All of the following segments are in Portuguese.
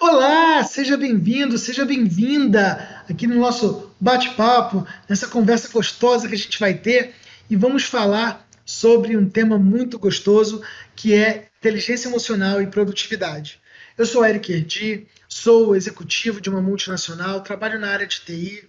Olá, seja bem-vindo, seja bem-vinda aqui no nosso bate-papo, nessa conversa gostosa que a gente vai ter e vamos falar sobre um tema muito gostoso que é inteligência emocional e produtividade. Eu sou Eric Erdi, sou executivo de uma multinacional, trabalho na área de TI,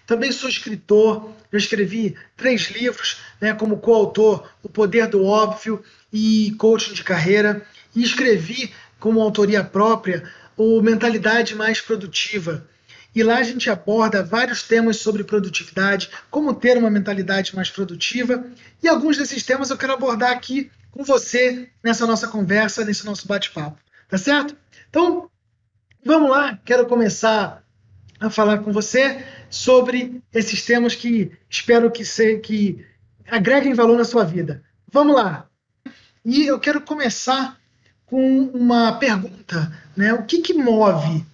também sou escritor, já escrevi 3 livros, como coautor O Poder do Óbvio e Coaching de Carreira, e escrevi como autoria própria o Mentalidade Mais Produtiva. E lá a gente aborda vários temas sobre produtividade, como ter uma mentalidade mais produtiva, e alguns desses temas eu quero abordar aqui com você nessa nossa conversa, nesse nosso bate-papo. Tá certo? Então, vamos lá, quero começar a falar com você sobre esses temas que espero que agreguem valor na sua vida. Vamos lá! E eu quero começar com uma pergunta, né? O que move,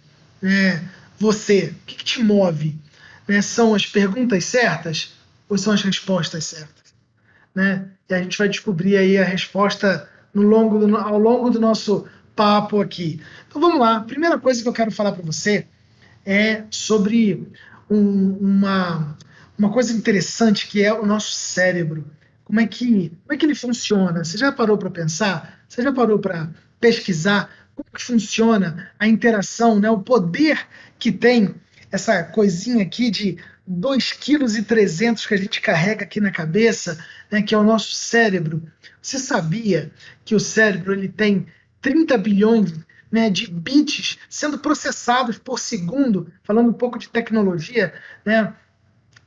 né, você? O que te move? Né? São as perguntas certas ou são as respostas certas? Né? E a gente vai descobrir aí a resposta ao longo do nosso papo aqui. Então vamos lá. A primeira coisa que eu quero falar para você é sobre uma coisa interessante que é o nosso cérebro. Como é que ele funciona? Você já parou para pensar? Você já parou para pesquisar como que funciona a interação, né? O poder que tem essa coisinha aqui de 2,3 kg que a gente carrega aqui na cabeça, né, que é o nosso cérebro. Você sabia que o cérebro ele tem 30 bilhões, né, de bits sendo processados por segundo? Falando um pouco de tecnologia, né,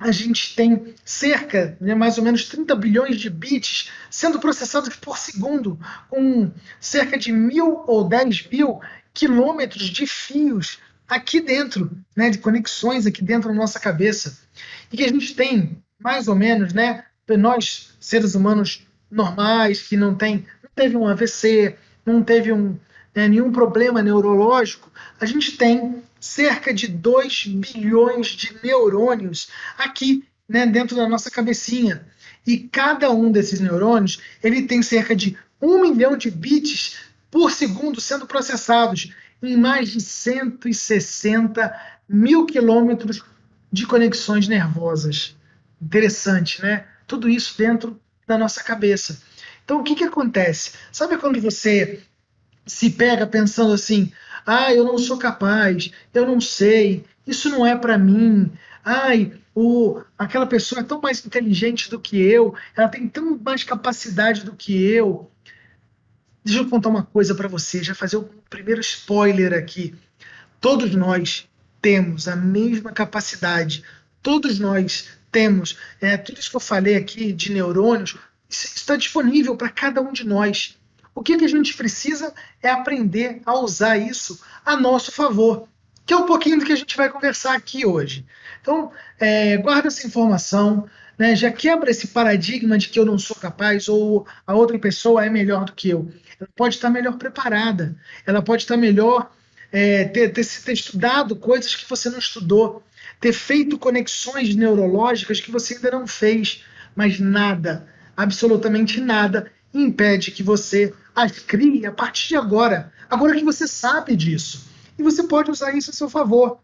a gente tem cerca, né, mais ou menos 30 bilhões de bits sendo processados por segundo, com cerca de 1.000 ou 10.000 quilômetros de fios aqui dentro, né, de conexões aqui dentro da nossa cabeça. E que a gente tem, mais ou menos, né, nós, seres humanos normais, que não teve um AVC, não teve nenhum problema neurológico, a gente tem cerca de 2 bilhões de neurônios aqui, né, dentro da nossa cabecinha. E cada um desses neurônios ele tem cerca de 1 milhão de bits por segundo sendo processados em mais de 160 mil quilômetros de conexões nervosas. Interessante, né? Tudo isso dentro da nossa cabeça. Então, o que acontece? Sabe quando você se pega pensando assim: ah, eu não sou capaz, eu não sei, isso não é para mim, ai, aquela pessoa é tão mais inteligente do que eu, ela tem tão mais capacidade do que eu. Deixa eu contar uma coisa para você, já fazer o primeiro spoiler aqui. Todos nós temos a mesma capacidade, todos nós temos, tudo isso que eu falei aqui de neurônios, isso está disponível para cada um de nós. O que a gente precisa é aprender a usar isso a nosso favor, que é um pouquinho do que a gente vai conversar aqui hoje. Então, guarda essa informação, né, já quebra esse paradigma de que eu não sou capaz ou a outra pessoa é melhor do que eu. Ela pode estar melhor preparada, ela pode estar melhor, ter estudado coisas que você não estudou, ter feito conexões neurológicas que você ainda não fez, mas nada, absolutamente nada, impede que você as crie a partir de agora que você sabe disso. E você pode usar isso a seu favor.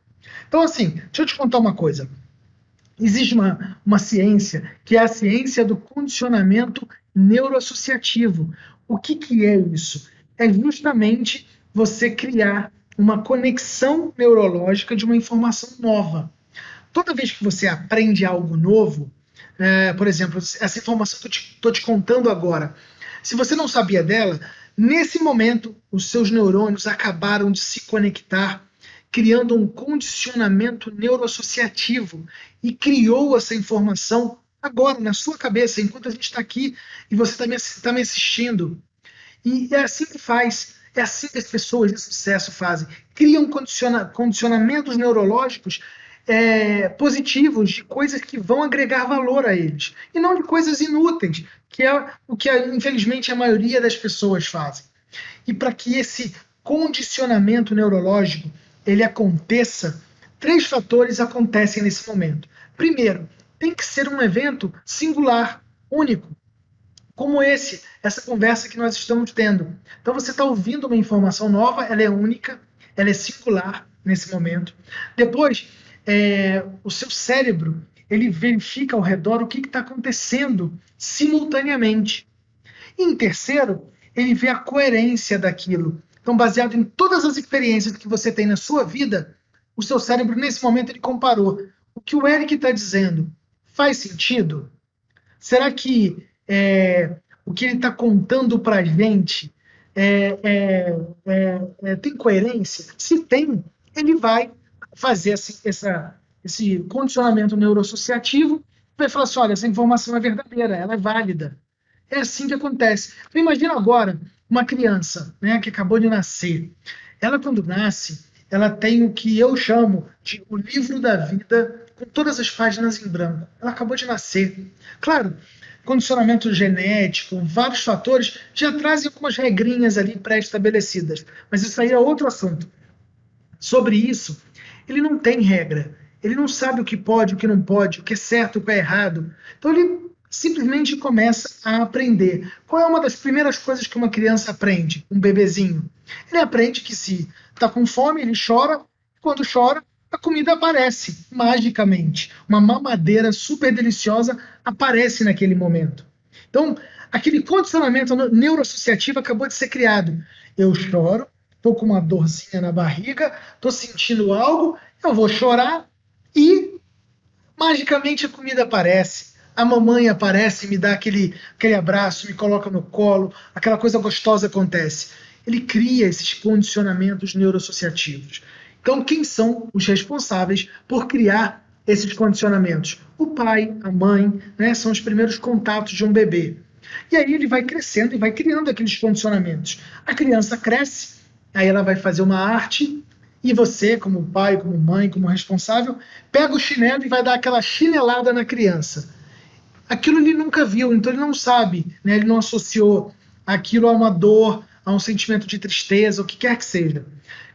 Então, assim, deixa eu te contar uma coisa. Existe uma ciência que é a ciência do condicionamento neuroassociativo. O que é isso? É justamente você criar uma conexão neurológica de uma informação nova. Toda vez que você aprende algo novo, por exemplo, essa informação que eu estou te contando agora, se você não sabia dela, nesse momento os seus neurônios acabaram de se conectar, criando um condicionamento neuroassociativo e criou essa informação agora na sua cabeça, enquanto a gente está aqui e você está me assistindo. E é assim que faz, é assim que as pessoas de sucesso fazem. Criam condicionamentos neurológicos positivos, de coisas que vão agregar valor a eles, e não de coisas inúteis, que é o que, infelizmente, a maioria das pessoas fazem. E para que esse condicionamento neurológico ele aconteça, 3 fatores acontecem nesse momento. Primeiro, tem que ser um evento singular, único, como essa conversa que nós estamos tendo. Então você está ouvindo uma informação nova, ela é única, ela é singular nesse momento. Depois, o seu cérebro ele verifica ao redor o que está acontecendo simultaneamente. E em terceiro, ele vê a coerência daquilo. Então, baseado em todas as experiências que você tem na sua vida, o seu cérebro, nesse momento, ele comparou. O que o Eric está dizendo faz sentido? Será que o que ele está contando para a gente tem coerência? Se tem, ele vai fazer esse condicionamento neuroassociativo, vai falar assim, olha, essa informação é verdadeira, ela é válida. É assim que acontece. Então, imagina agora uma criança, né, que acabou de nascer. Ela, quando nasce, ela tem o que eu chamo de o livro da vida, com todas as páginas em branco. Ela acabou de nascer. Claro, condicionamento genético, vários fatores já trazem algumas regrinhas ali pré-estabelecidas. Mas isso aí é outro assunto. Sobre isso, ele não tem regra. Ele não sabe o que pode, o que não pode, o que é certo, o que é errado. Então ele simplesmente começa a aprender. Qual é uma das primeiras coisas que uma criança aprende? Um bebezinho. Ele aprende que se está com fome, ele chora. Quando chora, a comida aparece magicamente. Uma mamadeira super deliciosa aparece naquele momento. Então, aquele condicionamento neuroassociativo acabou de ser criado. Eu choro, estou com uma dorzinha na barriga, estou sentindo algo, eu vou chorar e magicamente a comida aparece. A mamãe aparece, me dá aquele abraço, me coloca no colo, aquela coisa gostosa acontece. Ele cria esses condicionamentos neuroassociativos. Então, quem são os responsáveis por criar esses condicionamentos? O pai, a mãe, né, são os primeiros contatos de um bebê. E aí ele vai crescendo e vai criando aqueles condicionamentos. A criança cresce, aí ela vai fazer uma arte, e você, como pai, como mãe, como responsável, pega o chinelo e vai dar aquela chinelada na criança. Aquilo ele nunca viu, então ele não sabe, né? Ele não associou aquilo a uma dor, a um sentimento de tristeza, o que quer que seja.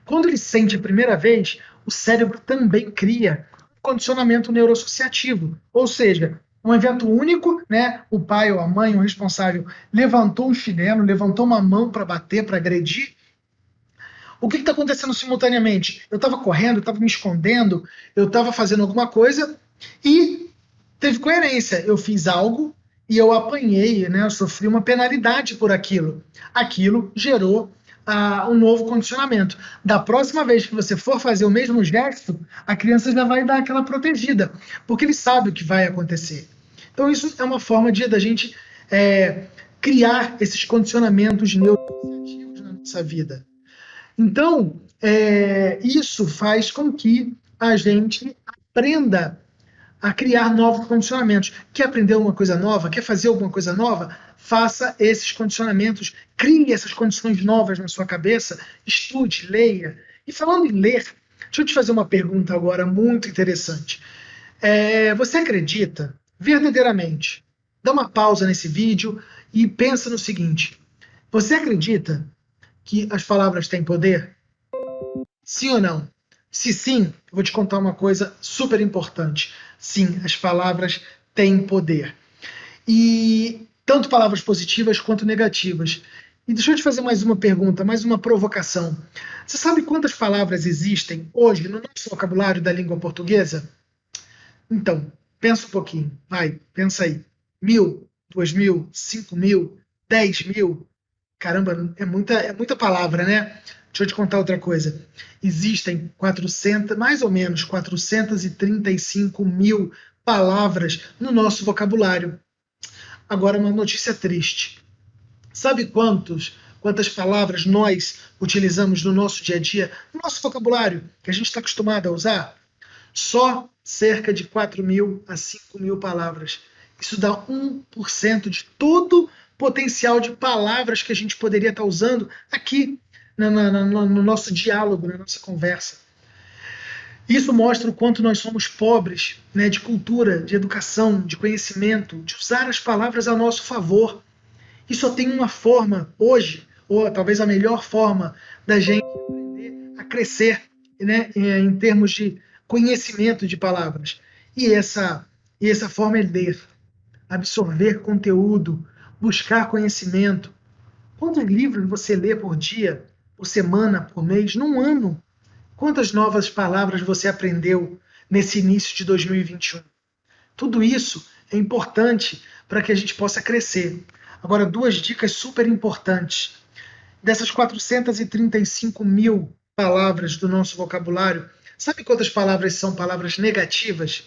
Quando ele sente a primeira vez, o cérebro também cria um condicionamento neuroassociativo, ou seja, um evento único, né? O pai ou a mãe, o responsável, levantou um chinelo, levantou uma mão para bater, para agredir. O que está acontecendo simultaneamente? Eu estava correndo, eu estava me escondendo, eu estava fazendo alguma coisa e teve coerência. Eu fiz algo e eu apanhei, né? Eu sofri uma penalidade por aquilo. Aquilo gerou um novo condicionamento. Da próxima vez que você for fazer o mesmo gesto, a criança já vai dar aquela protegida, porque ele sabe o que vai acontecer. Então isso é uma forma da gente criar esses condicionamentos neuroassociativos na nossa vida. Então, isso faz com que a gente aprenda a criar novos condicionamentos. Quer aprender alguma coisa nova? Quer fazer alguma coisa nova? Faça esses condicionamentos, crie essas condições novas na sua cabeça, estude, leia. E falando em ler, deixa eu te fazer uma pergunta agora muito interessante. Você acredita verdadeiramente? Dá uma pausa nesse vídeo e pensa no seguinte: você acredita que as palavras têm poder? Sim ou não? Se sim, eu vou te contar uma coisa super importante. Sim, as palavras têm poder. E tanto palavras positivas quanto negativas. E deixa eu te fazer mais uma pergunta, mais uma provocação. Você sabe quantas palavras existem hoje no nosso vocabulário da língua portuguesa? Então, pensa um pouquinho. Vai, pensa aí. 1.000, 2.000, 5.000, 10.000? Caramba, é muita palavra, né? Deixa eu te contar outra coisa. Existem 400, mais ou menos 435 mil palavras no nosso vocabulário. Agora, uma notícia triste. Sabe quantas palavras nós utilizamos no nosso dia a dia, no nosso vocabulário, que a gente está acostumado a usar? Só cerca de 4.000 a 5.000 palavras. Isso dá 1% de todo o potencial de palavras que a gente poderia estar usando aqui no nosso diálogo, na nossa conversa. Isso mostra o quanto nós somos pobres, né, de cultura, de educação, de conhecimento, de usar as palavras a nosso favor. E só tem uma forma hoje, ou talvez a melhor forma da gente aprender a crescer, né, em termos de conhecimento de palavras. E essa forma é ler, absorver conteúdo, buscar conhecimento. Quantos livros você lê por dia? por semana, por mês, num ano? Quantas novas palavras você aprendeu nesse início de 2021? Tudo isso é importante para que a gente possa crescer. Agora, duas dicas super importantes. Dessas 435 mil palavras do nosso vocabulário, sabe quantas palavras são palavras negativas?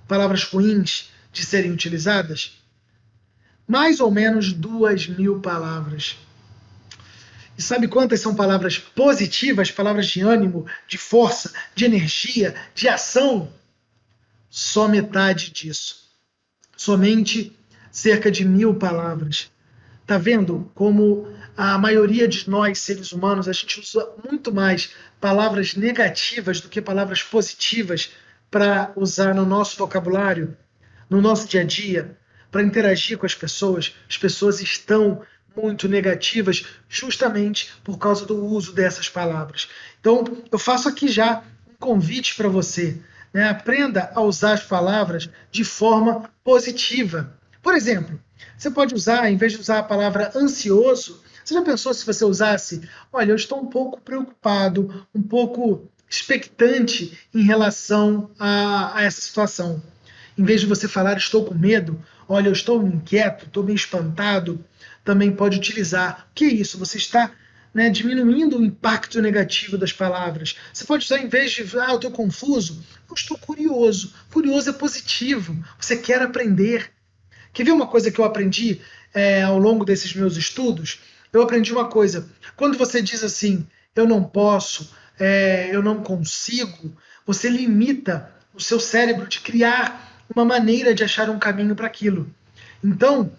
Palavras ruins de serem utilizadas? Mais ou menos 2.000 palavras. E sabe quantas são palavras positivas, palavras de ânimo, de força, de energia, de ação? Só metade disso. Somente cerca de 1.000 palavras. Tá vendo como a maioria de nós, seres humanos, a gente usa muito mais palavras negativas do que palavras positivas para usar no nosso vocabulário, no nosso dia a dia, para interagir com as pessoas? As pessoas estão muito negativas justamente por causa do uso dessas palavras. Então, eu faço aqui já um convite para você, né? Aprenda a usar as palavras de forma positiva. Por exemplo, você pode usar, em vez de usar a palavra ansioso, você já pensou se você usasse, olha, eu estou um pouco preocupado, um pouco expectante em relação a essa situação. Em vez de você falar estou com medo, olha, eu estou inquieto, estou meio espantado, também pode utilizar. O que é isso? Você está, né, diminuindo o impacto negativo das palavras. Você pode usar, em vez de, eu estou confuso, eu estou curioso. Curioso é positivo, você quer aprender. Quer ver uma coisa que eu aprendi ao longo desses meus estudos? Eu aprendi uma coisa. Quando você diz assim, eu não posso, eu não consigo, você limita o seu cérebro de criar uma maneira de achar um caminho para aquilo. Então,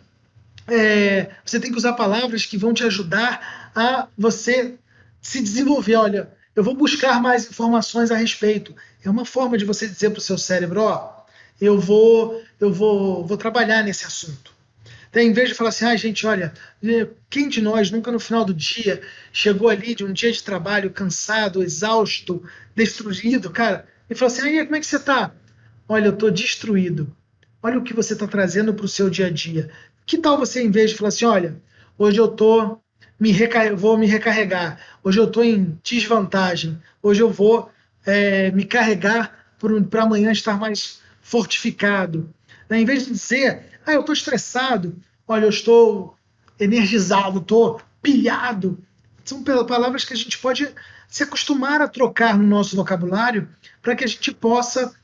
você tem que usar palavras que vão te ajudar a você se desenvolver. Olha, eu vou buscar mais informações a respeito. É uma forma de você dizer para o seu cérebro, eu vou trabalhar nesse assunto. Então, em vez de falar assim, gente, olha, quem de nós nunca no final do dia chegou ali de um dia de trabalho cansado, exausto, destruído, cara, e falou assim, como é que você está? Olha, eu estou destruído. Olha o que você está trazendo para o seu dia a dia. Que tal você, em vez de falar assim, olha, hoje eu vou me recarregar, hoje eu estou em desvantagem, hoje eu vou me carregar para amanhã estar mais fortificado. Em vez de dizer, eu estou estressado, olha, eu estou energizado, estou pilhado. São palavras que a gente pode se acostumar a trocar no nosso vocabulário para que a gente possa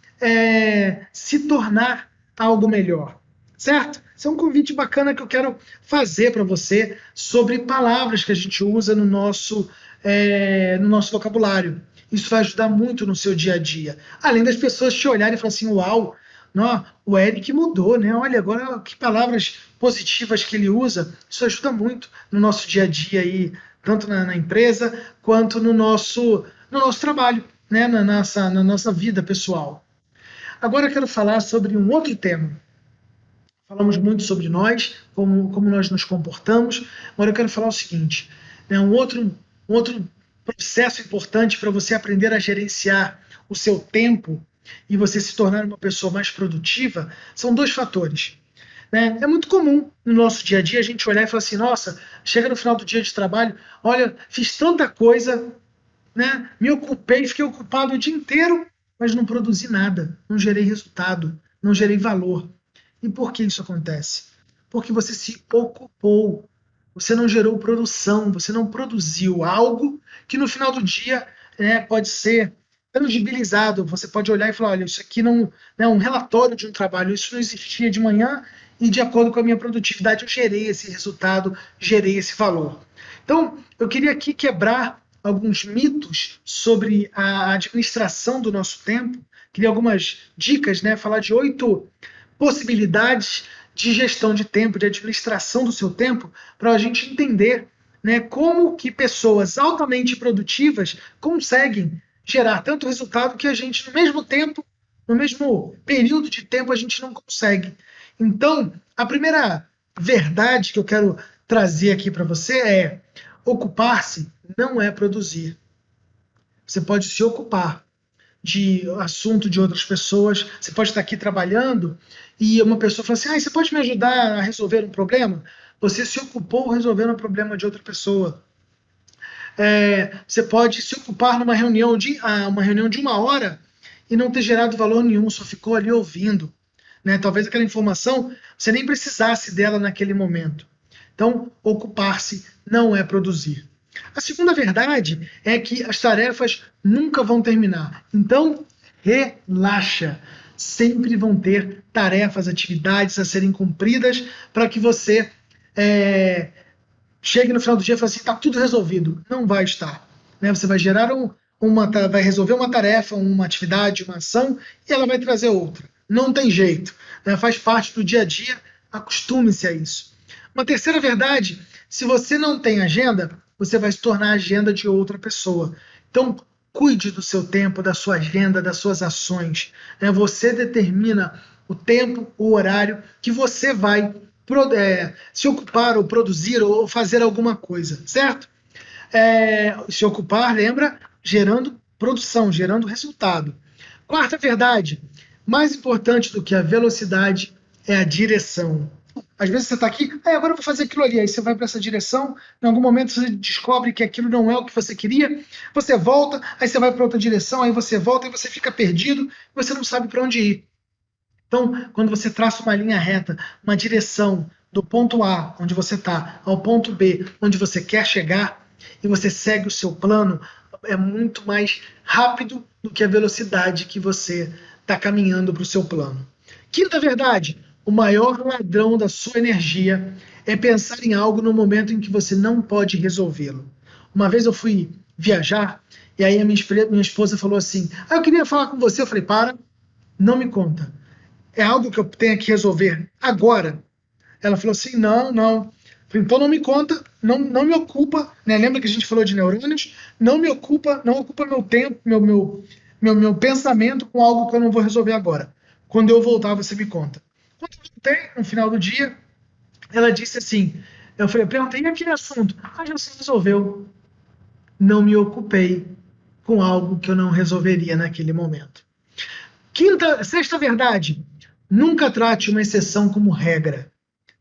se tornar algo melhor, certo? Esse é um convite bacana que eu quero fazer para você sobre palavras que a gente usa no nosso vocabulário. Isso vai ajudar muito no seu dia a dia. Além das pessoas te olharem e falarem assim, uau, não, o Eric mudou, né? Olha, agora que palavras positivas que ele usa. Isso ajuda muito no nosso dia a dia aí, tanto na empresa quanto no nosso trabalho, né? na nossa vida pessoal. Agora eu quero falar sobre um outro tema. Falamos muito sobre nós, como nós nos comportamos. Agora eu quero falar o seguinte, né? Um outro processo importante para você aprender a gerenciar o seu tempo e você se tornar uma pessoa mais produtiva são dois fatores. Né? É muito comum no nosso dia a dia a gente olhar e falar assim, nossa, chega no final do dia de trabalho, olha, fiz tanta coisa, né? Me ocupei, fiquei ocupado o dia inteiro, mas não produzi nada, não gerei resultado, não gerei valor. E por que isso acontece? Porque você se ocupou, você não gerou produção, você não produziu algo que no final do dia pode ser tangibilizado. Você pode olhar e falar, olha, isso aqui não é um relatório de um trabalho, isso não existia de manhã e de acordo com a minha produtividade eu gerei esse resultado, gerei esse valor. Então, eu queria aqui quebrar alguns mitos sobre a administração do nosso tempo, queria algumas dicas, falar de 8 possibilidades de gestão de tempo, de administração do seu tempo, para a gente entender como que pessoas altamente produtivas conseguem gerar tanto resultado que a gente, no mesmo tempo, no mesmo período de tempo, a gente não consegue. Então, a primeira verdade que eu quero trazer aqui para você é: ocupar-se não é produzir. Você pode se ocupar de assunto de outras pessoas, você pode estar aqui trabalhando e uma pessoa fala assim, você pode me ajudar a resolver um problema? Você se ocupou resolvendo um problema de outra pessoa. Você pode se ocupar numa reunião uma reunião de 1 hora e não ter gerado valor nenhum, só ficou ali ouvindo. Né? Talvez aquela informação você nem precisasse dela naquele momento. Então, ocupar-se não é produzir. A segunda verdade é que as tarefas nunca vão terminar. Então, relaxa. Sempre vão ter tarefas, atividades a serem cumpridas para que você chegue no final do dia e fale assim, está tudo resolvido. Não vai estar. Né? Você vai gerar vai resolver uma tarefa, uma atividade, uma ação, e ela vai trazer outra. Não tem jeito. Né? Faz parte do dia a dia, acostume-se a isso. Uma terceira verdade, se você não tem agenda, você vai se tornar a agenda de outra pessoa. Então, cuide do seu tempo, da sua agenda, das suas ações. Né? Você determina o tempo, o horário que você vai se ocupar ou produzir ou fazer alguma coisa, certo? Se ocupar, lembra, gerando produção, gerando resultado. Quarta verdade, mais importante do que a velocidade é a direção. Às vezes você está aqui, agora eu vou fazer aquilo ali, aí você vai para essa direção, em algum momento você descobre que aquilo não é o que você queria, você volta, aí você vai para outra direção, aí você volta e você fica perdido, você não sabe para onde ir. Então, quando você traça uma linha reta, uma direção do ponto A, onde você está, ao ponto B, onde você quer chegar, e você segue o seu plano, é muito mais rápido do que a velocidade que você está caminhando para o seu plano. Quinta verdade, o maior ladrão da sua energia é pensar em algo no momento em que você não pode resolvê-lo. Uma vez eu fui viajar, e aí a minha esposa falou assim, eu queria falar com você. Eu falei, não me conta. É algo que eu tenho que resolver agora. Ela falou assim, não. Então não me conta, não me ocupa, né? Lembra que a gente falou de neurônios? Não ocupa meu tempo, meu pensamento com algo que eu não vou resolver agora. Quando eu voltar, você me conta. Quando eu voltei, no final do dia, ela disse assim, perguntei, e aquele assunto? Já se resolveu. Não me ocupei com algo que eu não resolveria naquele momento. Sexta verdade, nunca trate uma exceção como regra.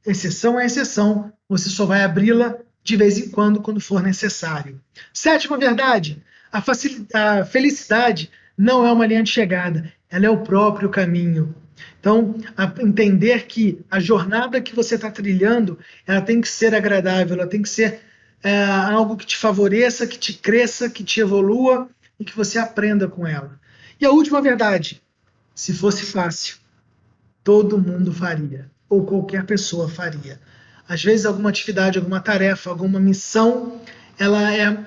Exceção é exceção, você só vai abri-la de vez em quando for necessário. Sétima verdade, a felicidade não é uma linha de chegada, ela é o próprio caminho. Então, entender que a jornada que você está trilhando, ela tem que ser agradável, ela tem que ser algo que te favoreça, que te cresça, que te evolua e que você aprenda com ela. E a última verdade, se fosse fácil, todo mundo faria, ou qualquer pessoa faria. Às vezes alguma atividade, alguma tarefa, alguma missão, ela é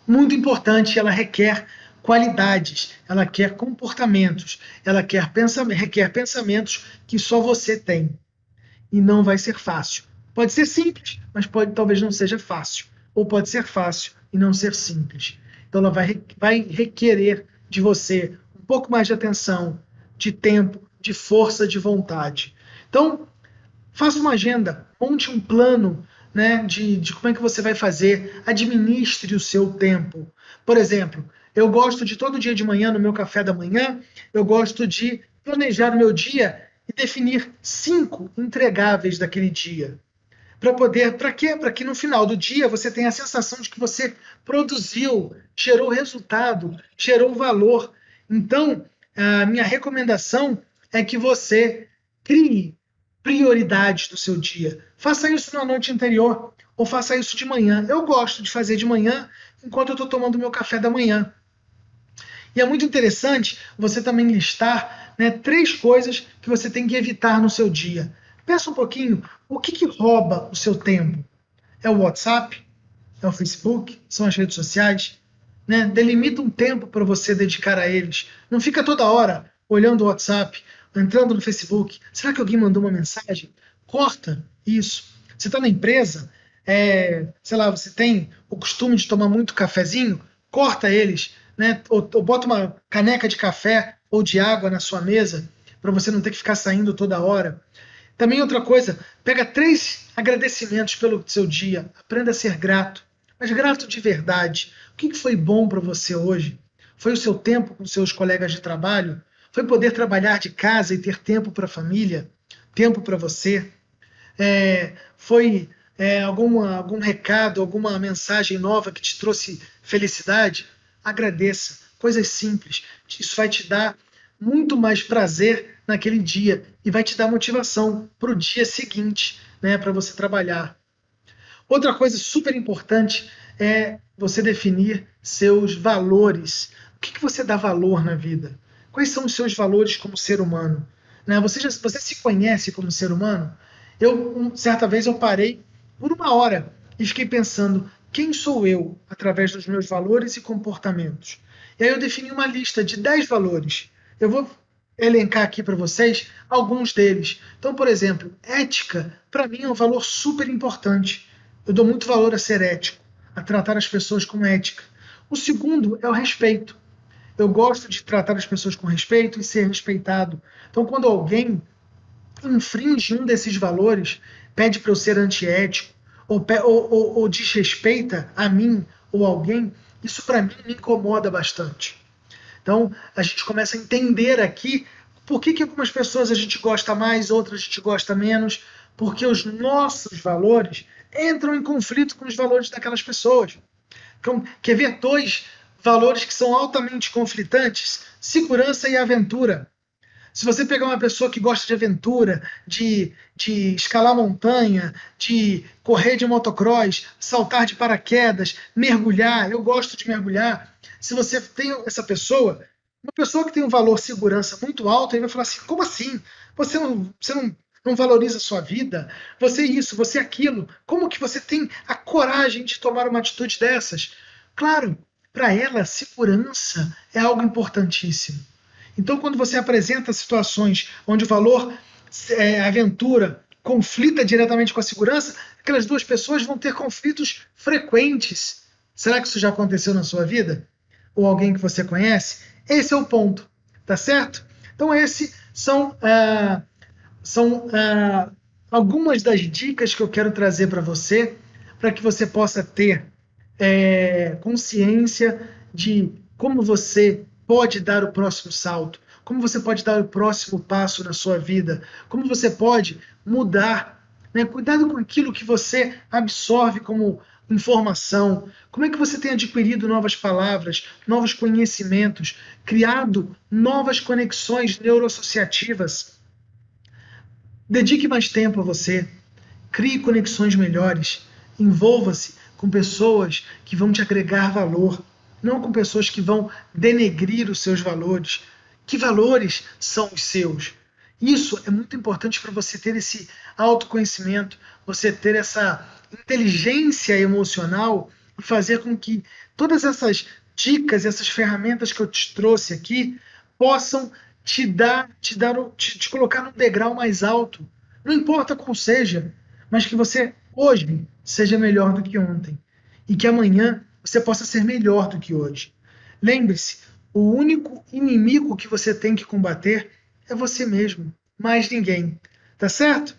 muito importante, ela requer qualidades, ela requer comportamentos, ela requer pensamentos que só você tem. E não vai ser fácil. Pode ser simples, mas talvez não seja fácil. Ou pode ser fácil e não ser simples. Então ela vai requerer de você um pouco mais de atenção, de tempo, de força, de vontade. Então, faça uma agenda, monte um plano, né, de como é que você vai fazer, administre o seu tempo. Por exemplo, eu gosto de todo dia de manhã, no meu café da manhã, eu gosto de planejar o meu dia e definir 5 entregáveis daquele dia. Para quê? Para que no final do dia você tenha a sensação de que você produziu, gerou resultado, gerou valor. Então, a minha recomendação é que você crie prioridades do seu dia. Faça isso na noite anterior ou faça isso de manhã. Eu gosto de fazer de manhã enquanto eu estou tomando meu café da manhã. E é muito interessante você também listar, né, 3 coisas que você tem que evitar no seu dia. Pensa um pouquinho, o que rouba o seu tempo? É o WhatsApp? É o Facebook? São as redes sociais? Né? Delimita um tempo para você dedicar a eles. Não fica toda hora olhando o WhatsApp, entrando no Facebook. Será que alguém mandou uma mensagem? Corta isso. Você está na empresa, sei lá, você tem o costume de tomar muito cafezinho? Corta eles. Né? Ou bota uma caneca de café ou de água na sua mesa para você não ter que ficar saindo toda hora. Também outra coisa, pega 3 agradecimentos pelo seu dia. Aprenda a ser grato, mas grato de verdade. O que foi bom para você hoje? Foi o seu tempo com seus colegas de trabalho? Foi poder trabalhar de casa e ter tempo para a família? Tempo para você? Foi algum recado, alguma mensagem nova que te trouxe felicidade, agradeça. Coisas simples. Isso vai te dar muito mais prazer naquele dia e vai te dar motivação para o dia seguinte, né, para você trabalhar. Outra coisa super importante é você definir seus valores. O que você dá valor na vida? Quais são os seus valores como ser humano? Né? Você se conhece como ser humano? Certa vez eu parei por uma hora e fiquei pensando quem sou eu através dos meus valores e comportamentos. E aí eu defini uma lista de 10 valores. Eu vou elencar aqui para vocês alguns deles. Então, por exemplo, ética, para mim, é um valor super importante. Eu dou muito valor a ser ético, a tratar as pessoas com ética. O segundo é o respeito. Eu gosto de tratar as pessoas com respeito e ser respeitado. Então, quando alguém infringe um desses valores, pede para eu ser antiético, ou desrespeita a mim ou alguém, isso para mim me incomoda bastante. Então, a gente começa a entender aqui por que algumas pessoas a gente gosta mais, outras a gente gosta menos, porque os nossos valores entram em conflito com os valores daquelas pessoas. Então, quer ver dois valores que são altamente conflitantes? Segurança e aventura. Se você pegar uma pessoa que gosta de aventura, de escalar montanha, de correr de motocross, saltar de paraquedas, mergulhar, eu gosto de mergulhar. Se você tem essa pessoa, uma pessoa que tem um valor segurança muito alto, ele vai falar assim, como assim? Você não valoriza a sua vida? Você isso, você aquilo. Como que você tem a coragem de tomar uma atitude dessas? Claro, para ela, segurança é algo importantíssimo. Então, quando você apresenta situações onde o valor aventura conflita diretamente com a segurança, aquelas duas pessoas vão ter conflitos frequentes. Será que isso já aconteceu na sua vida? Ou alguém que você conhece? Esse é o ponto, tá certo? Então, esses são algumas das dicas que eu quero trazer para que você possa ter consciência de como você pode dar o próximo salto, como você pode dar o próximo passo na sua vida, como você pode mudar, né? Cuidado com aquilo que você absorve como informação, como é que você tem adquirido novas palavras, novos conhecimentos, criado novas conexões neuroassociativas. Dedique mais tempo a você, crie conexões melhores, envolva-se com pessoas que vão te agregar valor, não com pessoas que vão denegrir os seus valores. Que valores são os seus? Isso é muito importante para você ter esse autoconhecimento, você ter essa inteligência emocional e fazer com que todas essas dicas, essas ferramentas que eu te trouxe aqui possam te colocar num degrau mais alto. Não importa qual seja, mas que você hoje seja melhor do que ontem e que amanhã você possa ser melhor do que hoje. Lembre-se, o único inimigo que você tem que combater é você mesmo, mais ninguém. Tá certo?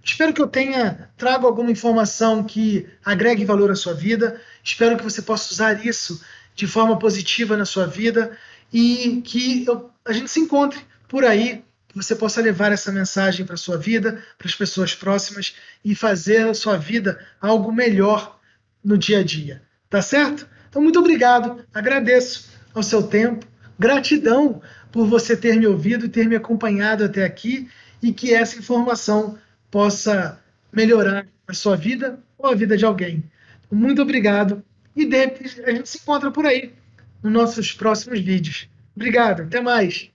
Espero que eu tenha trago alguma informação que agregue valor à sua vida. Espero que você possa usar isso de forma positiva na sua vida e que a gente se encontre por aí, que você possa levar essa mensagem para a sua vida, para as pessoas próximas e fazer a sua vida algo melhor no dia a dia. Tá certo? Então, muito obrigado. Agradeço ao seu tempo. Gratidão por você ter me ouvido e ter me acompanhado até aqui e que essa informação possa melhorar a sua vida ou a vida de alguém. Muito obrigado e a gente se encontra por aí nos nossos próximos vídeos. Obrigado, até mais!